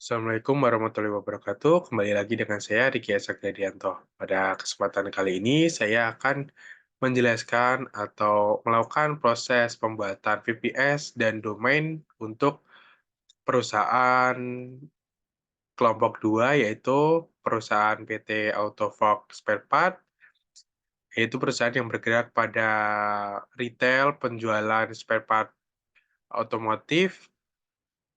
Assalamualaikum warahmatullahi wabarakatuh. Kembali lagi dengan saya Riki Asagdianto. Pada kesempatan kali ini saya akan menjelaskan atau melakukan proses pembuatan VPS dan domain untuk perusahaan kelompok 2, yaitu perusahaan PT Autofocus Spare Part, yaitu perusahaan yang bergerak pada retail penjualan spare part otomotif.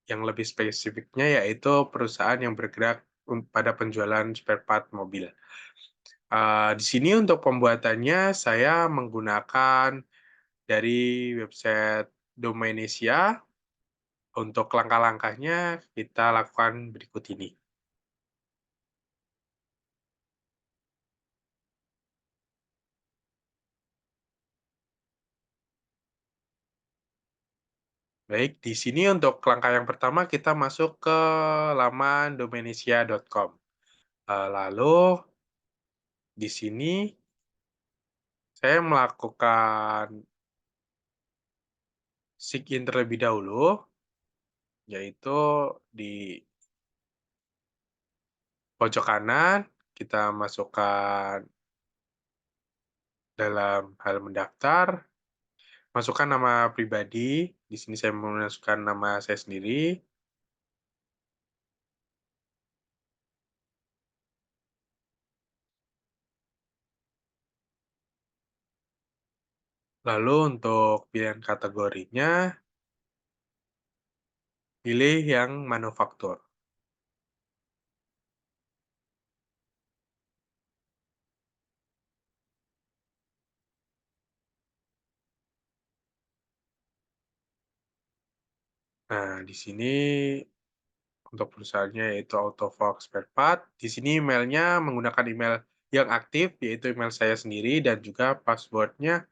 Yang lebih spesifiknya yaitu perusahaan yang bergerak pada penjualan spare part mobil. Di sini untuk pembuatannya saya menggunakan dari website Domainisia. Untuk langkah-langkahnya kita lakukan berikut ini. Baik, di sini untuk langkah yang pertama kita masuk ke laman domainisia.com. Lalu di sini saya melakukan sign in terlebih dahulu, yaitu di pojok kanan kita masukkan dalam hal mendaftar, masukkan nama pribadi. Di sini saya memasukkan nama saya sendiri. Lalu untuk pilihan kategorinya, pilih yang manufaktur. Nah, di sini untuk perusahaannya yaitu Autofox Spare Part. Di sini emailnya menggunakan email yang aktif, yaitu email saya sendiri, dan juga passwordnya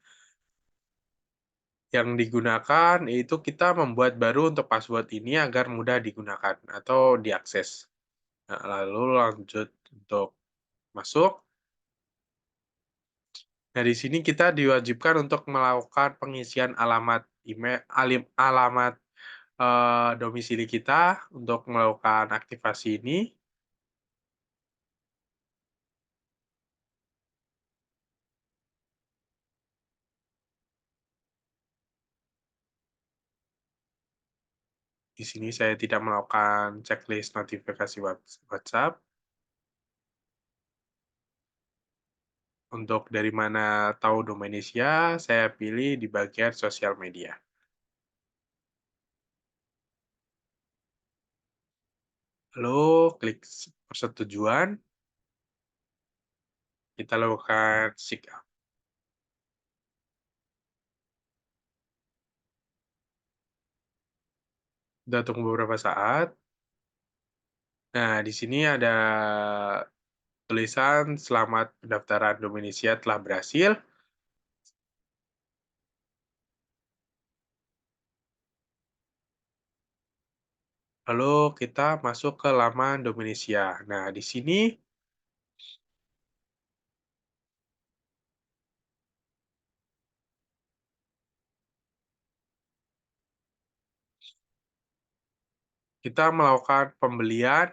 yang digunakan, yaitu kita membuat baru untuk password ini agar mudah digunakan atau diakses. Nah, lalu lanjut untuk masuk. Nah, di sini kita diwajibkan untuk melakukan pengisian alamat email, alamat domisili kita untuk melakukan aktivasi ini. Di sini saya tidak melakukan checklist notifikasi WhatsApp. Untuk dari mana tahu Domainisia, saya pilih di bagian sosial media. Lalu klik persetujuan, kita lakukan sign up. Kita tunggu beberapa saat. Nah, di sini ada tulisan selamat pendaftaran Domainisia telah berhasil. Lalu kita masuk ke laman Domainisia. Nah, di sini kita melakukan pembelian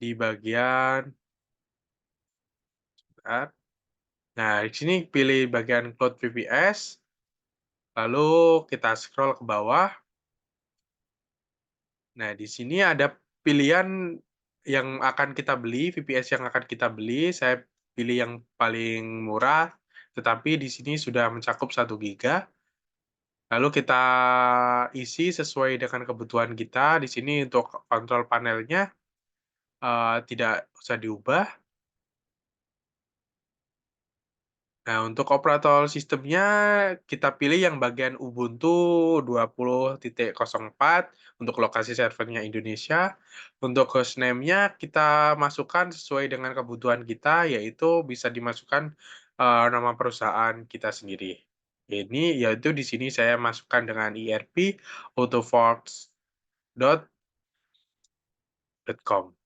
di bagian sebentar. Nah, di sini pilih bagian Cloud VPS, lalu kita scroll ke bawah. Nah, di sini ada pilihan yang akan kita beli, VPS yang akan kita beli. Saya pilih yang paling murah, tetapi di sini sudah mencakup 1 giga. Lalu kita isi sesuai dengan kebutuhan kita. Di sini untuk kontrol panelnya tidak usah diubah. Nah, untuk operator sistemnya kita pilih yang bagian Ubuntu 20.04 untuk lokasi servernya Indonesia. Untuk hostname-nya kita masukkan sesuai dengan kebutuhan kita, yaitu bisa dimasukkan nama perusahaan kita sendiri. Ini yaitu di sini saya masukkan dengan ERP autoforts.com.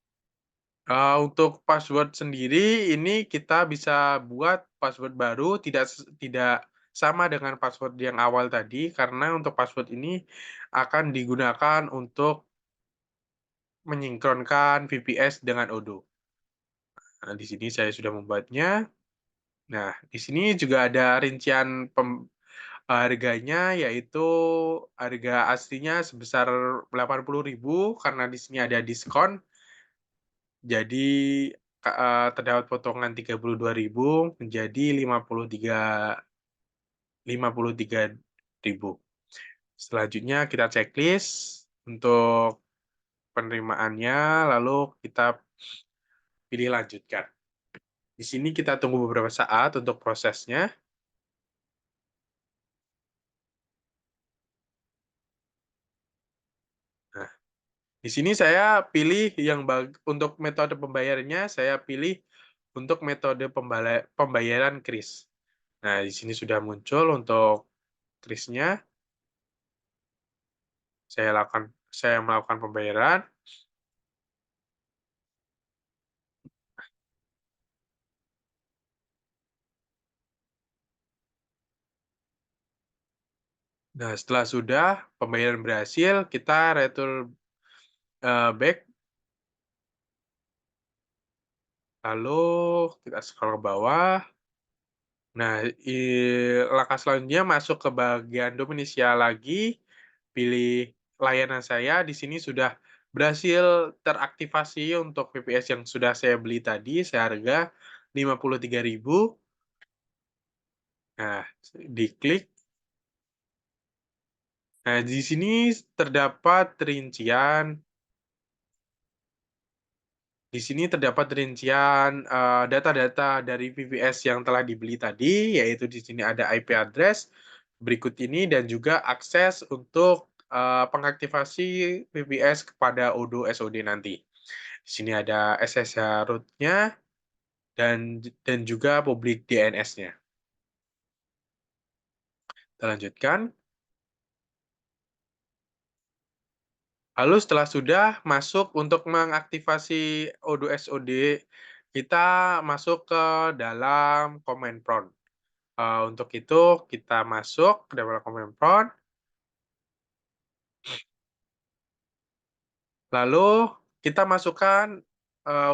Untuk password sendiri ini kita bisa buat password baru, tidak sama dengan password yang awal tadi, karena untuk password ini akan digunakan untuk menyinkronkan VPS dengan Odoo. Nah, di sini saya sudah membuatnya. Nah, di sini juga ada rincian harganya, yaitu harga aslinya sebesar 80.000 karena di sini ada diskon. Jadi, terdapat potongan 32.000 menjadi 53.000. Selanjutnya kita checklist untuk penerimaannya, lalu kita pilih lanjutkan. Di sini kita tunggu beberapa saat untuk prosesnya. Nah, di sini saya pilih untuk metode pembayarannya, saya pilih untuk metode pembayaran kris. Nah, di sini sudah muncul untuk krisnya. Saya melakukan pembayaran. Nah, setelah sudah pembayaran berhasil, kita return back, lalu kita scroll ke bawah. Nah, langkah selanjutnya masuk ke bagian Dominesia lagi, pilih layanan saya. Di sini sudah berhasil teraktivasi untuk VPS yang sudah saya beli tadi, seharga 53.000. Nah, diklik. Nah, di sini terdapat rincian data-data dari VPS yang telah dibeli tadi, yaitu di sini ada IP address berikut ini dan juga akses untuk pengaktifasi VPS kepada Odoo SOD nanti. Di sini ada SSH root-nya dan juga public DNS-nya. Kita lanjutkan. Lalu setelah sudah masuk untuk mengaktifasi Odoo SOD, kita masuk ke dalam command prompt. Untuk itu kita masuk ke dalam command prompt, lalu kita masukkan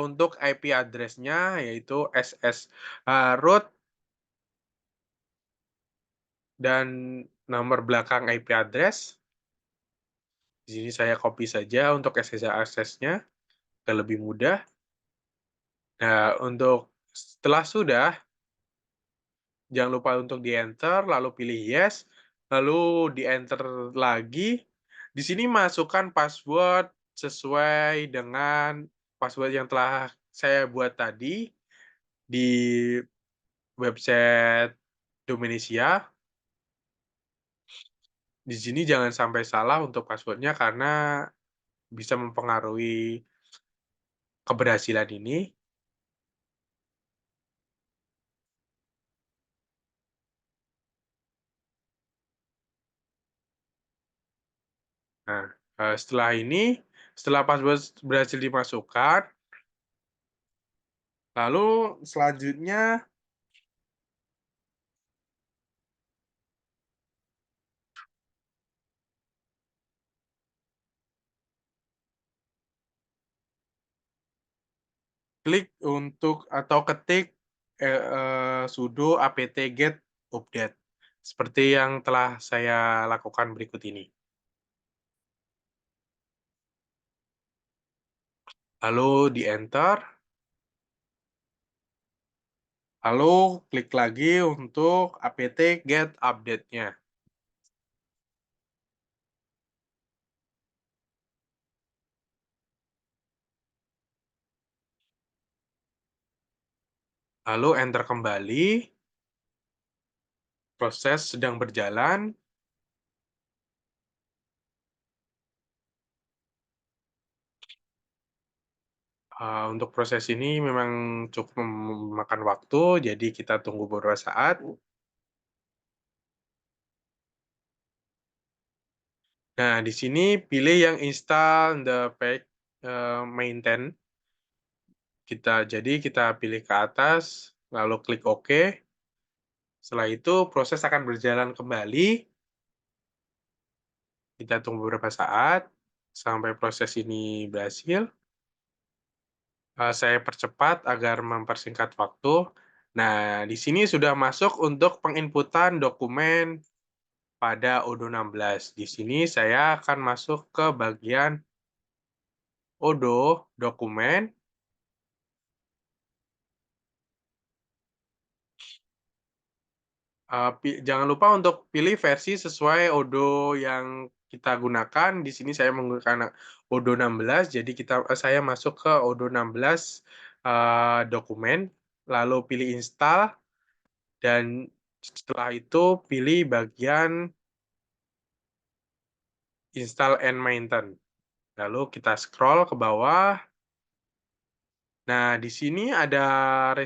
untuk IP address-nya yaitu root dan nomor belakang IP address. Di sini saya copy saja untuk SSH access-nya agar lebih mudah. Nah, setelah sudah, jangan lupa untuk di-enter, lalu pilih yes, lalu di-enter lagi. Di sini masukkan password sesuai dengan password yang telah saya buat tadi di website Dominesia. Di sini jangan sampai salah untuk passwordnya karena bisa mempengaruhi keberhasilan ini. Nah, setelah password berhasil dimasukkan, lalu selanjutnya klik untuk atau ketik sudo apt-get update seperti yang telah saya lakukan berikut ini. Lalu di-enter, lalu klik lagi untuk apt-get update-nya. Lalu enter kembali, proses sedang berjalan. Untuk proses ini memang cukup memakan waktu, jadi kita tunggu beberapa saat. Nah, di sini pilih yang install the pack maintain. Kita pilih ke atas, lalu klik OK. Setelah itu proses akan berjalan kembali. Kita tunggu beberapa saat. Sampai proses ini berhasil, saya percepat agar mempersingkat waktu. Nah, di sini sudah masuk untuk penginputan dokumen pada Odoo 16. Di sini saya akan masuk ke bagian Odoo, dokumen. Jangan lupa untuk pilih versi sesuai Odoo yang kita gunakan. Di sini saya menggunakan Odoo 16, jadi saya masuk ke Odoo 16, dokumen, lalu pilih install, dan setelah itu pilih bagian install and maintain. Lalu kita scroll ke bawah. Nah, di sini ada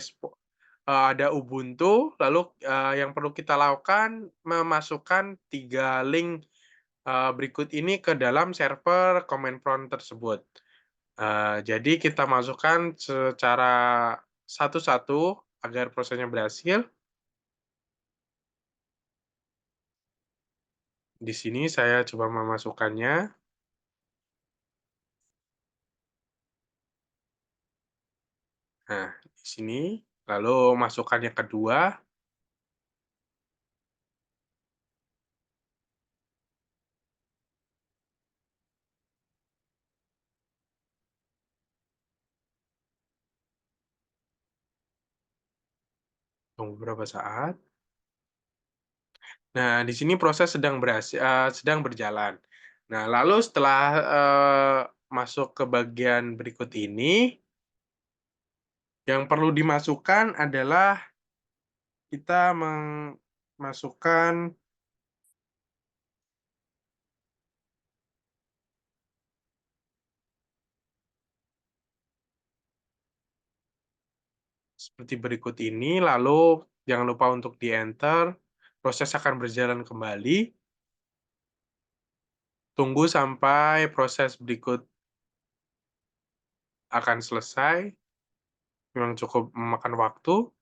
Ubuntu, lalu, yang perlu kita lakukan memasukkan 3 link berikut ini ke dalam server command prompt tersebut. Jadi kita masukkan secara satu-satu agar prosesnya berhasil. Di sini saya coba memasukkannya. Nah, di sini, lalu masukkan yang kedua. Tunggu beberapa saat. Nah, di sini proses sedang berjalan. Nah, lalu setelah, masuk ke bagian berikut ini, yang perlu dimasukkan adalah kita memasukkan seperti berikut ini, lalu jangan lupa untuk di-enter, proses akan berjalan kembali, tunggu sampai proses berikut akan selesai, memang cukup memakan waktu.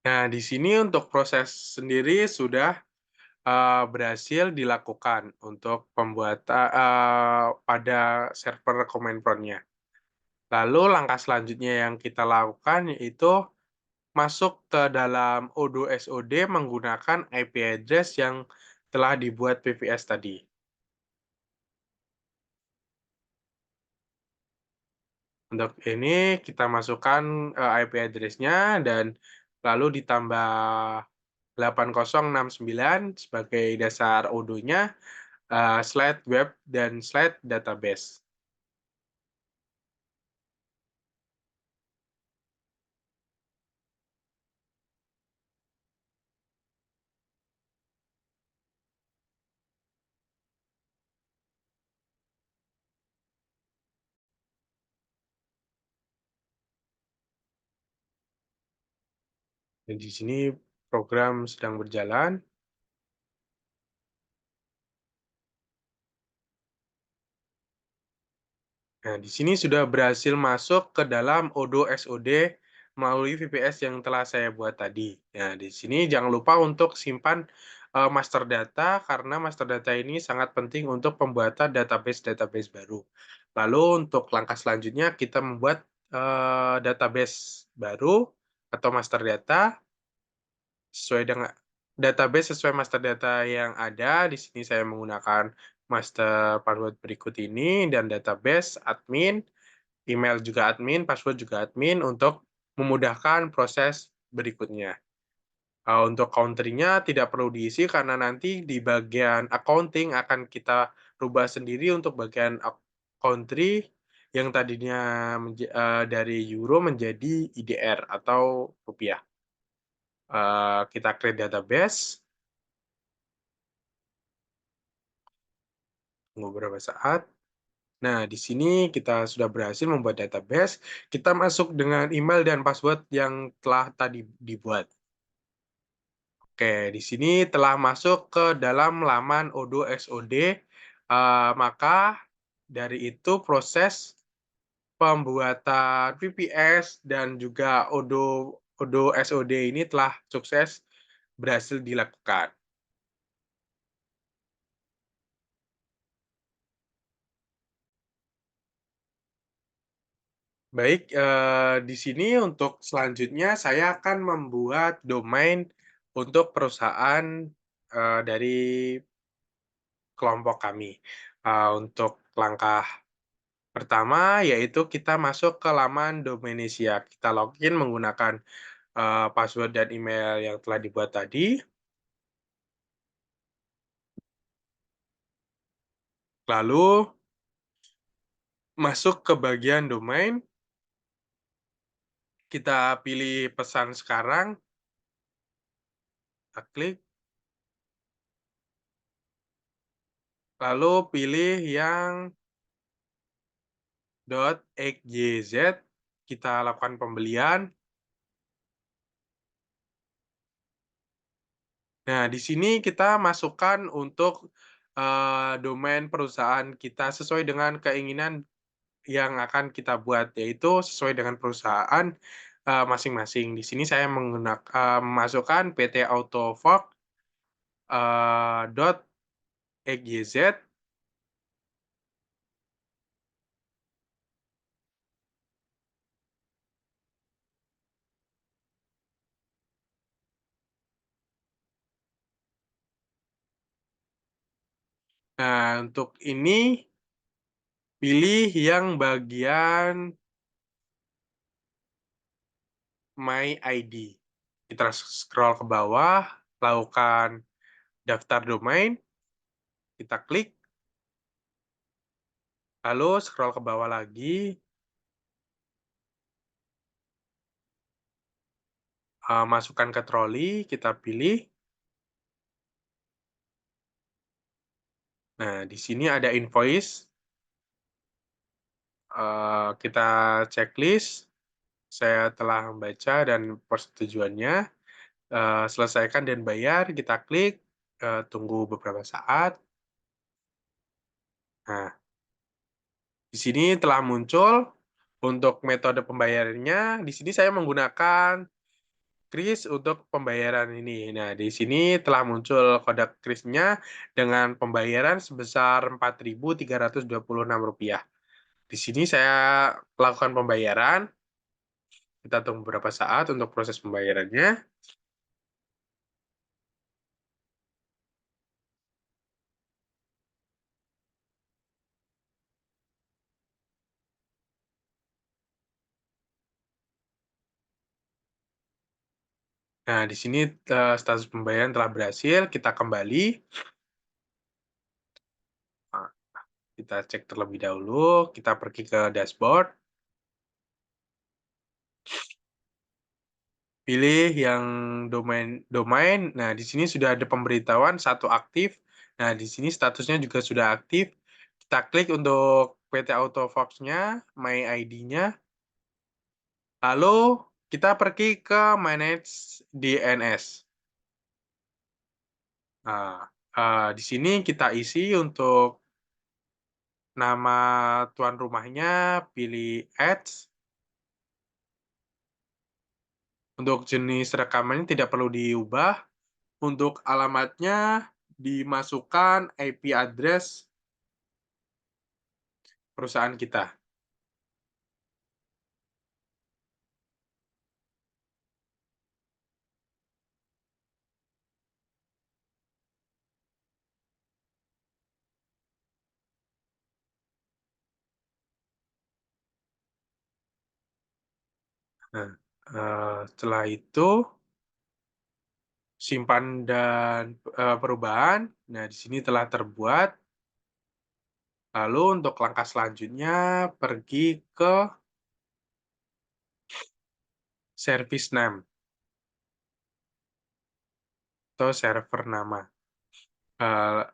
Nah, di sini untuk proses sendiri sudah berhasil dilakukan untuk pada server command prompt-nya. Lalu langkah selanjutnya yang kita lakukan yaitu masuk ke dalam Odoo SOD menggunakan IP address yang telah dibuat PVS tadi. Untuk ini kita masukkan, IP address-nya dan lalu ditambah 8069 sebagai dasar Odoo-nya, /web dan /database. Dan di sini program sedang berjalan. Nah, di sini sudah berhasil masuk ke dalam Odoo SOD melalui VPS yang telah saya buat tadi. Nah, di sini jangan lupa untuk simpan master data karena master data ini sangat penting untuk pembuatan database-database baru. Lalu untuk langkah selanjutnya kita membuat database baru atau master data sesuai dengan sesuai master data yang ada. Di sini saya menggunakan master password berikut ini dan database admin, email juga admin, password juga admin untuk memudahkan proses berikutnya. Untuk country-nya tidak perlu diisi karena nanti di bagian accounting akan kita rubah sendiri untuk bagian country yang tadinya dari euro menjadi IDR atau rupiah. Kita create database, tunggu beberapa saat. Nah, di sini kita sudah berhasil membuat database, kita masuk dengan email dan password yang telah tadi dibuat. Oke, di sini telah masuk ke dalam laman Odoo SOD, maka dari itu proses pembuatan VPS dan juga Odoo SOD ini telah sukses berhasil dilakukan. Baik, di sini untuk selanjutnya saya akan membuat domain untuk perusahaan, dari kelompok kami. Untuk langkah pertama yaitu kita masuk ke laman Domainisia. Kita login menggunakan, password dan email yang telah dibuat tadi, lalu masuk ke bagian domain, kita pilih pesan sekarang, kita klik, lalu pilih yang .xyz, kita lakukan pembelian. Nah, di sini kita masukkan untuk, domain perusahaan kita sesuai dengan keinginan yang akan kita buat, yaitu sesuai dengan perusahaan, masing-masing. Di sini saya memasukkan PT Autofocus, .xyz. Nah, untuk ini pilih yang bagian My ID. Kita scroll ke bawah, lakukan daftar domain, kita klik, lalu scroll ke bawah lagi, masukkan ke troli, kita pilih. Nah, di sini ada invoice, kita checklist, saya telah membaca dan persetujuannya, selesaikan dan bayar, kita klik, tunggu beberapa saat. Nah, di sini telah muncul untuk metode pembayarannya, di sini saya menggunakan kris untuk pembayaran ini. Nah, di sini telah muncul kode krisnya dengan pembayaran sebesar Rp4.326. Di sini saya lakukan pembayaran, kita tunggu beberapa saat untuk proses pembayarannya. Nah, di sini status pembayaran telah berhasil, kita kembali. Nah, kita cek terlebih dahulu, kita pergi ke dashboard, pilih yang domain. Nah, di sini sudah ada pemberitahuan satu aktif. Nah, di sini statusnya juga sudah aktif. Kita klik untuk PT Autofox-nya, My ID-nya, lalu kita pergi ke Manage DNS. Nah, di sini kita isi untuk nama tuan rumahnya, pilih Ads. Untuk jenis rekamannya tidak perlu diubah. Untuk alamatnya dimasukkan IP address perusahaan kita. Nah, setelah itu simpan dan perubahan. Nah, di sini telah terbuat. Lalu untuk langkah selanjutnya pergi ke service name atau server nama. Eh,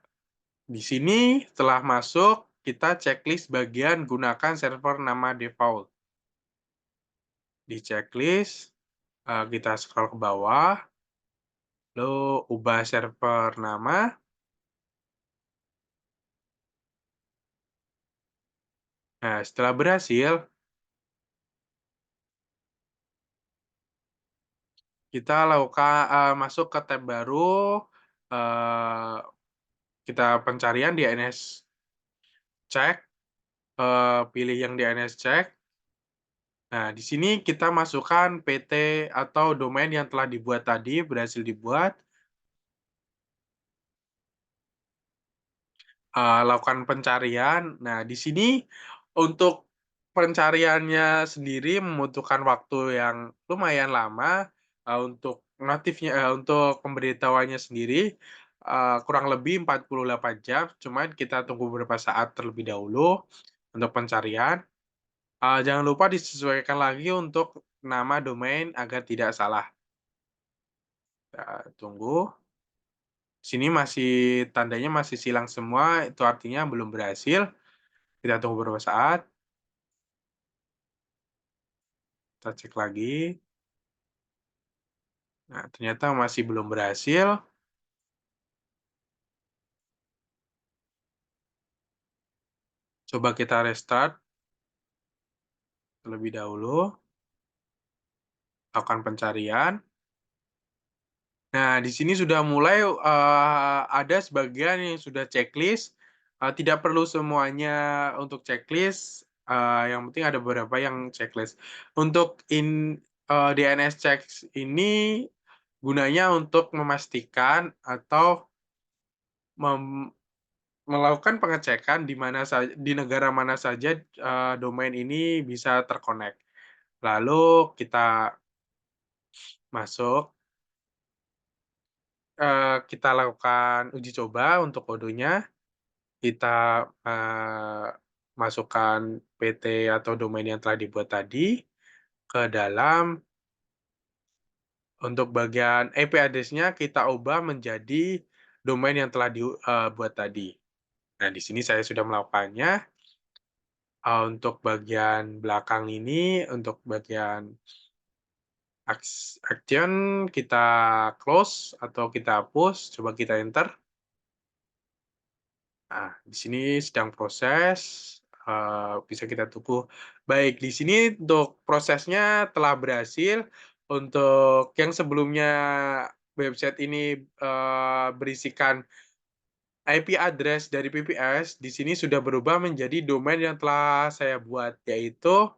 di sini telah masuk kita checklist bagian gunakan server nama default. Di checklist, kita scroll ke bawah, lalu ubah server nama. Nah, setelah berhasil, kita masuk ke tab baru, eee, kita pencarian di DNS check, pilih yang DNS check. Nah, di sini kita masukkan PT atau domain yang telah dibuat tadi, berhasil dibuat, lakukan pencarian. Nah, di sini untuk pencariannya sendiri membutuhkan waktu yang lumayan lama, untuk pemberitahuannya sendiri, kurang lebih 48 jam, cuman kita tunggu beberapa saat terlebih dahulu untuk pencarian. Jangan lupa disesuaikan lagi untuk nama domain agar tidak salah. Tunggu, sini masih tandanya masih silang semua, itu artinya belum berhasil. Kita tunggu beberapa saat, kita cek lagi. Nah, ternyata masih belum berhasil. Coba kita restart terlebih dahulu, lakukan pencarian. Nah, di sini sudah mulai, ada sebagian yang sudah checklist, tidak perlu semuanya untuk checklist, yang penting ada beberapa yang checklist. Untuk DNS checks ini gunanya untuk memastikan atau mem melakukan pengecekan di negara mana saja, domain ini bisa terkonek. Lalu kita masuk, kita lakukan uji coba untuk kodenya. Kita, masukkan PT atau domain yang telah dibuat tadi ke dalam. Untuk bagian IP address-nya kita ubah menjadi domain yang telah buat tadi. Nah, di sini saya sudah melakukannya. Untuk bagian belakang ini, untuk bagian action kita close atau kita hapus, coba kita enter. Nah, di sini sedang proses, bisa kita tunggu. Baik, di sini untuk prosesnya telah berhasil. Untuk yang sebelumnya website ini, berisikan IP address dari PPS, di sini sudah berubah menjadi domain yang telah saya buat, yaitu,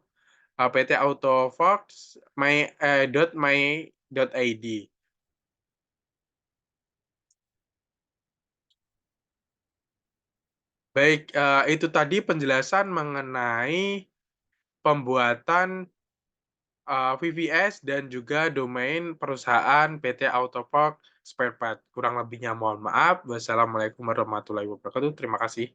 PT Autofox .my.id. Baik, itu tadi penjelasan mengenai pembuatan VPS dan juga domain perusahaan PT Autopark Spare Part. Kurang lebihnya mohon maaf. Wassalamualaikum warahmatullahi wabarakatuh. Terima kasih.